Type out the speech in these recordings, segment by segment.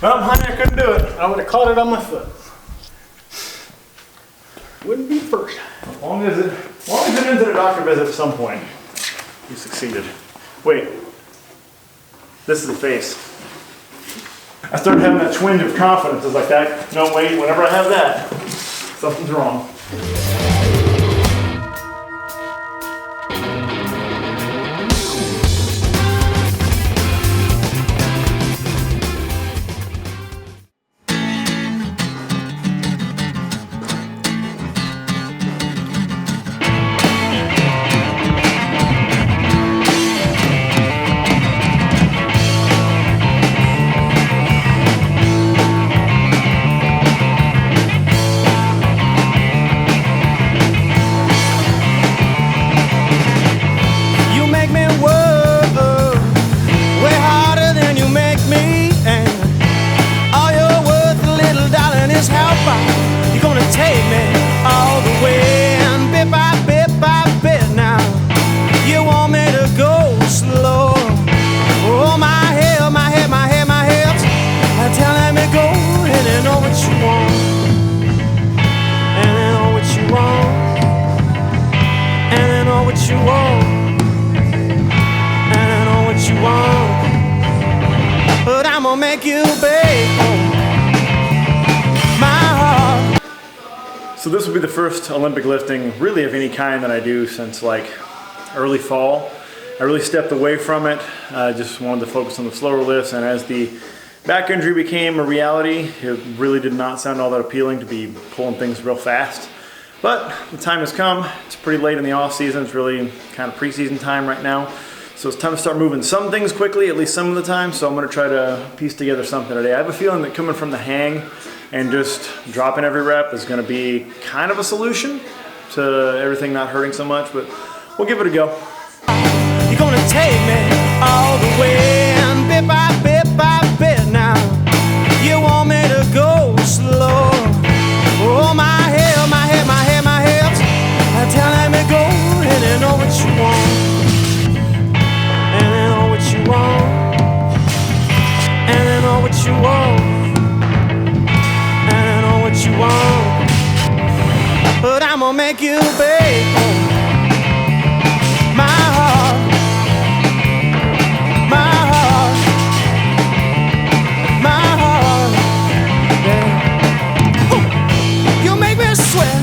Well, honey, I couldn't do it. I would have caught it on my foot. Wouldn't be first. As long as it ends at a doctor visit at some point, you succeeded. Wait, this is the face. I started having that twinge of confidence. It's like that. No, wait, whenever I have that, something's wrong. Make you beg my heart. So this will be the first Olympic lifting really of any kind that I do since like early fall. I really stepped away from it. I just wanted to focus on the slower lifts, and as the back injury became a reality, it really did not sound all that appealing to be pulling things real fast. But the time has come. It's pretty late in the off season. It's really kind of preseason time right now. So it's time to start moving some things quickly, at least some of the time. So I'm going to try to piece together something today. I have a feeling that coming from the hang and just dropping every rep is going to be kind of a solution to everything not hurting so much, but we'll give it a go. You're going to take me all the way, and bit by bit now. You want me to go slow. Oh, my head, my head, my head, my head. Telling me go, and you know what you want. You want, and I know what you want, and I know what you want, but I'm gonna make you beg my heart, my heart, my heart, yeah. Ooh, you make me sweat.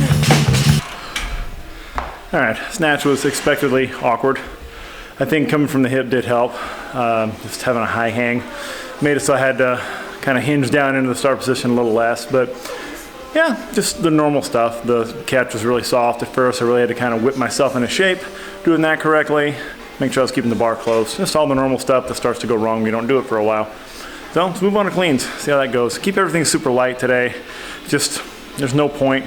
Alright, snatch was expectedly awkward. I think coming from the hip did help. Just having a high hang made it so I had to kind of hinge down into the start position a little less. But yeah, just the normal stuff. The catch was really soft at first. I really had to kind of whip myself into shape, doing that correctly, make sure I was keeping the bar close. Just all the normal stuff that starts to go wrong when you don't do it for a while. So let's move on to cleans, see how that goes. Keep everything super light today. Just, there's no point.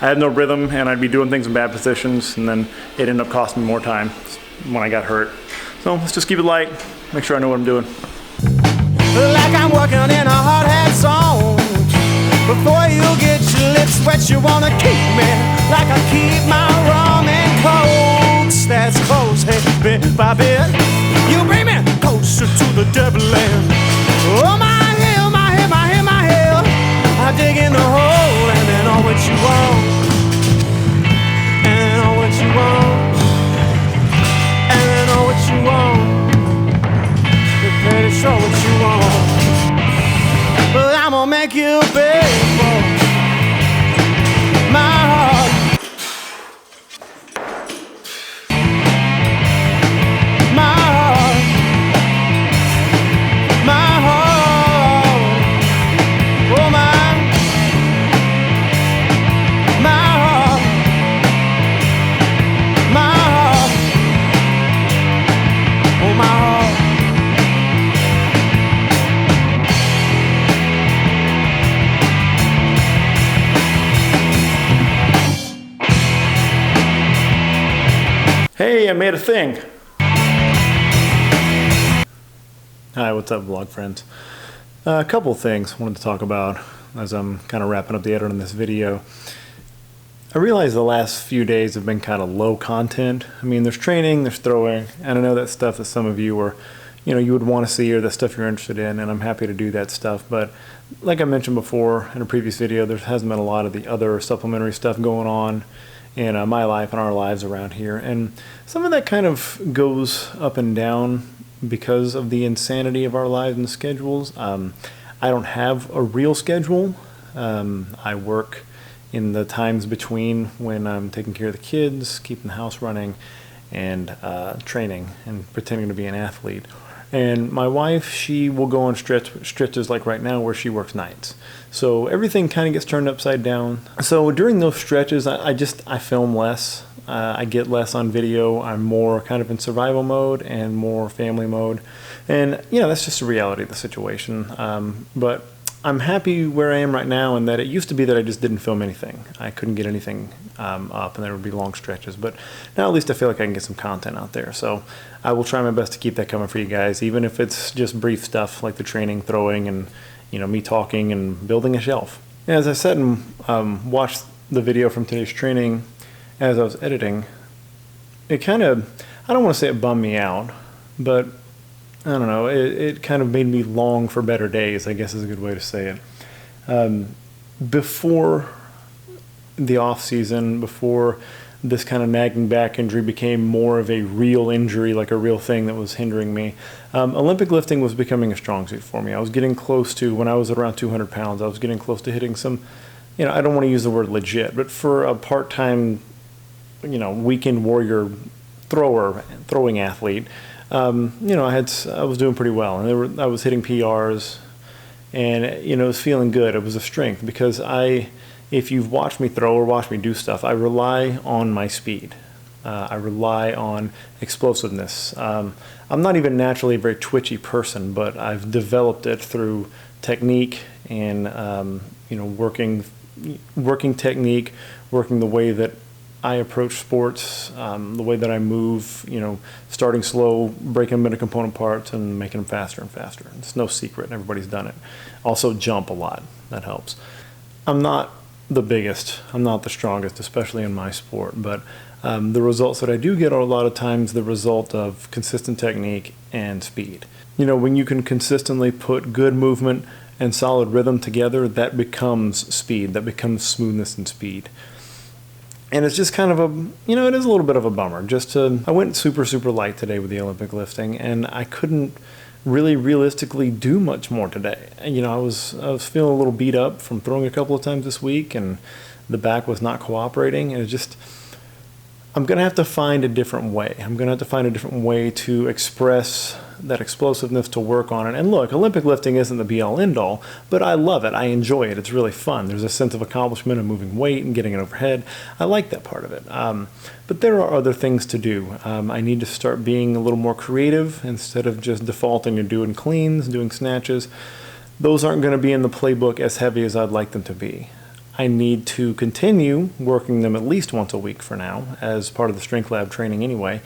I had no rhythm and I'd be doing things in bad positions, and then it ended up costing me more time when I got hurt. So let's just keep it light, make sure I know what I'm doing. Like I'm working in a hard hat zone. Before you get your lips wet, you wanna keep me like I keep my rum and cokes. That's close, hey, bit by bit. You bring me closer to the devil land. Oh, my hell, my head, my head, my head. I dig in the hole and then all what you want. And all what you want. What you want, you're pretty sure what you want, but I'm gonna make you beg for my heart, my heart, my heart, oh my heart, my heart. Oh, my heart. Hey, I made a thing. Hi, what's up, vlog friends? A couple things I wanted to talk about as I'm kind of wrapping up the edit on this video. I realize the last few days have been kind of low content. I mean, there's training, there's throwing, and I know that's stuff that some of you were you would want to see or the stuff you're interested in, and I'm happy to do that stuff. But like I mentioned before in a previous video, there hasn't been a lot of the other supplementary stuff going on in my life and our lives around here. And some of that kind of goes up and down because of the insanity of our lives and schedules. I don't have a real schedule. I work in the times between when I'm taking care of the kids, keeping the house running, and training and pretending to be an athlete. And my wife, she will go on stretches like right now where she works nights. So everything kind of gets turned upside down. So during those stretches, I film less. I get less on video. I'm more kind of in survival mode and more family mode. And, that's just the reality of the situation. But I'm happy where I am right now, in that it used to be that I just didn't film anything. I couldn't get anything up, and there would be long stretches. But now at least I feel like I can get some content out there. So I will try my best to keep that coming for you guys, even if it's just brief stuff like the training, throwing, and me talking and building a shelf. As I said and watched the video from today's training as I was editing, it kind of, I don't want to say it bummed me out, but I don't know, it kind of made me long for better days, I guess is a good way to say it. Before the off season, before this kind of nagging back injury became more of a real injury, like a real thing that was hindering me, Olympic lifting was becoming a strong suit for me. I was getting close to, when I was around 200 pounds, I was getting close to hitting some, I don't want to use the word legit, but for a part-time, weekend warrior throwing athlete, I was doing pretty well, and I was hitting PRs, and it was feeling good. It was a strength because if you've watched me throw or watched me do stuff, I rely on my speed. I rely on explosiveness. I'm not even naturally a very twitchy person, but I've developed it through technique and working technique, working the way that I approach sports, the way that I move, starting slow, breaking them into component parts and making them faster and faster. It's no secret. Everybody's done it. Also jump a lot. That helps. I'm not the biggest. I'm not the strongest, especially in my sport. But the results that I do get are a lot of times the result of consistent technique and speed. When you can consistently put good movement and solid rhythm together, that becomes speed. That becomes smoothness and speed. And it's just kind of it is a little bit of a bummer. I went super, super light today with the Olympic lifting, and I couldn't really realistically do much more today. I was feeling a little beat up from throwing a couple of times this week, and the back was not cooperating. And I'm going to have to find a different way. I'm going to have to find a different way to express that explosiveness, to work on it. And look, Olympic lifting isn't the be-all, end-all, but I love it. I enjoy it. It's really fun. There's a sense of accomplishment of moving weight and getting it overhead. I like that part of it. But there are other things to do. I need to start being a little more creative instead of just defaulting to doing cleans, doing snatches. Those aren't going to be in the playbook as heavy as I'd like them to be. I need to continue working them at least once a week for now, as part of the Strength Lab training anyway.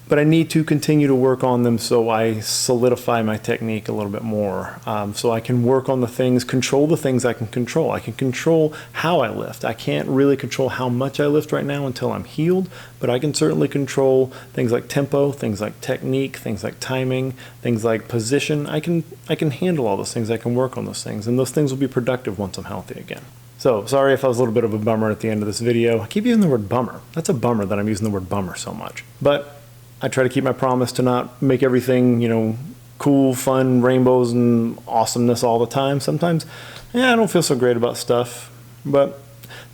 But I need to continue to work on them so I solidify my technique a little bit more. So I can work on the things, control the things I can control. I can control how I lift. I can't really control how much I lift right now until I'm healed, but I can certainly control things like tempo, things like technique, things like timing, things like position. I can handle all those things. I can work on those things, and those things will be productive once I'm healthy again. So, sorry if I was a little bit of a bummer at the end of this video. I keep using the word bummer. That's a bummer that I'm using the word bummer so much. But I try to keep my promise to not make everything, cool, fun, rainbows, and awesomeness all the time. Sometimes, I don't feel so great about stuff. But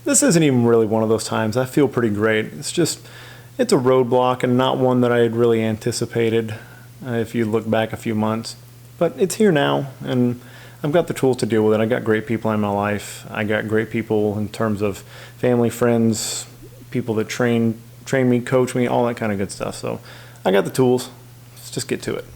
this isn't even really one of those times. I feel pretty great. It's a roadblock and not one that I had really anticipated if you look back a few months. But it's here now, and I've got the tools to deal with it. I got great people in my life. I got great people in terms of family, friends, people that train me, coach me, all that kind of good stuff. So I got the tools. Let's just get to it.